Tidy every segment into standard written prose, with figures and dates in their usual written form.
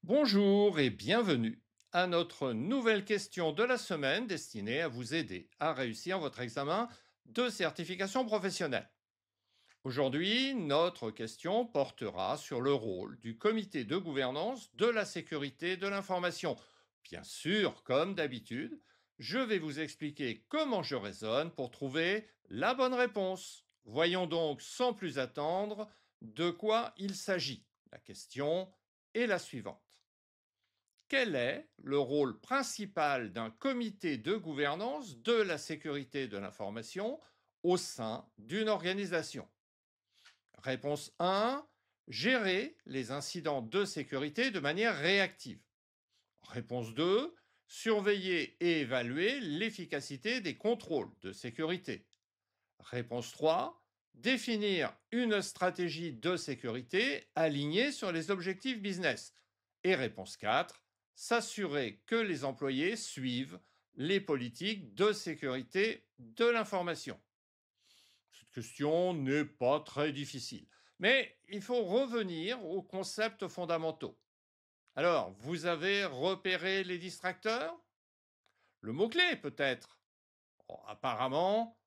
Bonjour et bienvenue à notre nouvelle question de la semaine destinée à vous aider à réussir votre examen de certification professionnelle. Aujourd'hui, notre question portera sur le rôle du comité de gouvernance de la sécurité de l'information. Bien sûr, comme d'habitude, je vais vous expliquer comment je raisonne pour trouver la bonne réponse. Voyons donc sans plus attendre de quoi il s'agit. La question est la suivante. Quel est le rôle principal d'un comité de gouvernance de la sécurité de l'information au sein d'une organisation? Réponse 1. Gérer les incidents de sécurité de manière réactive. Réponse 2. Surveiller et évaluer l'efficacité des contrôles de sécurité. Réponse 3. Définir une stratégie de sécurité alignée sur les objectifs business. Et réponse 4. S'assurer que les employés suivent les politiques de sécurité de l'information. Cette question n'est pas très difficile, mais il faut revenir aux concepts fondamentaux. Alors, vous avez repéré les distracteurs? Le mot-clé peut-être? Oh, apparemment,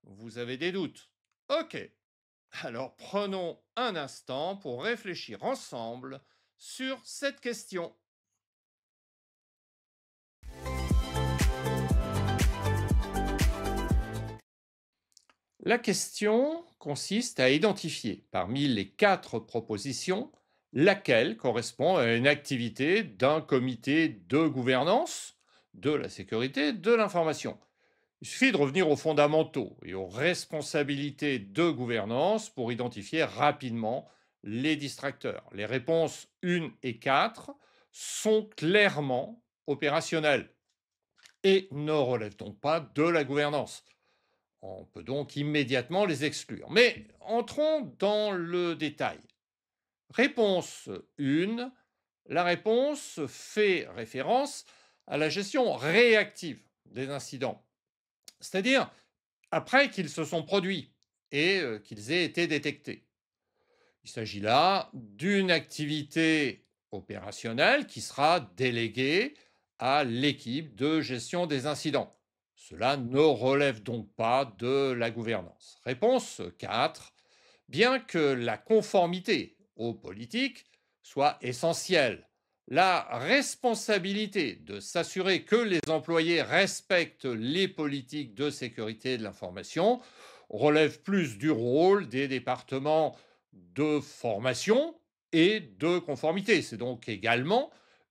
vous avez des doutes. Ok, alors prenons un instant pour réfléchir ensemble sur cette question. La question consiste à identifier parmi les quatre propositions laquelle correspond à une activité d'un comité de gouvernance de la sécurité de l'information. Il suffit de revenir aux fondamentaux et aux responsabilités de gouvernance pour identifier rapidement les distracteurs. Les réponses 1 et 4 sont clairement opérationnelles et ne relèvent donc pas de la gouvernance. On peut donc immédiatement les exclure. Mais entrons dans le détail. Réponse 1. La réponse fait référence à la gestion réactive des incidents, c'est-à-dire après qu'ils se sont produits et qu'ils aient été détectés. Il s'agit là d'une activité opérationnelle qui sera déléguée à l'équipe de gestion des incidents. Cela ne relève donc pas de la gouvernance. Réponse 4. Bien que la conformité aux politiques soit essentielle, la responsabilité de s'assurer que les employés respectent les politiques de sécurité de l'information relève plus du rôle des départements de formation et de conformité. C'est donc également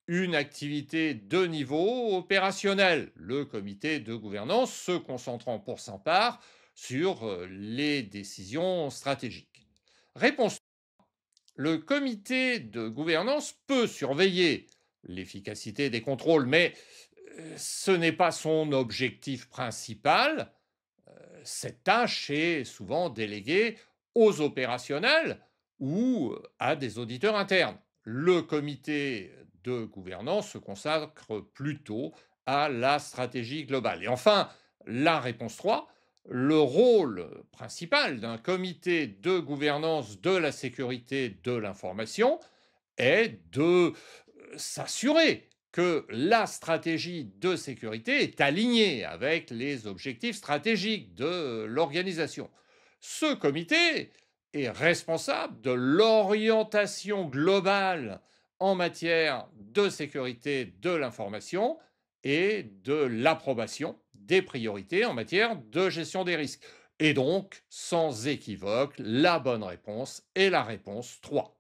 une activité de niveau opérationnel, le comité de gouvernance se concentrant pour sa part sur les décisions stratégiques. Réponse. Le comité de gouvernance peut surveiller l'efficacité des contrôles, mais ce n'est pas son objectif principal. Cette tâche est souvent déléguée aux opérationnels ou à des auditeurs internes. Le comité de gouvernance se consacre plutôt à la stratégie globale. Et enfin, la réponse 3, le rôle principal d'un comité de gouvernance de la sécurité de l'information est de s'assurer que la stratégie de sécurité est alignée avec les objectifs stratégiques de l'organisation. Ce comité est responsable de l'orientation globale en matière de sécurité de l'information et de l'approbation des priorités en matière de gestion des risques. Et donc, sans équivoque, la bonne réponse est la réponse 3.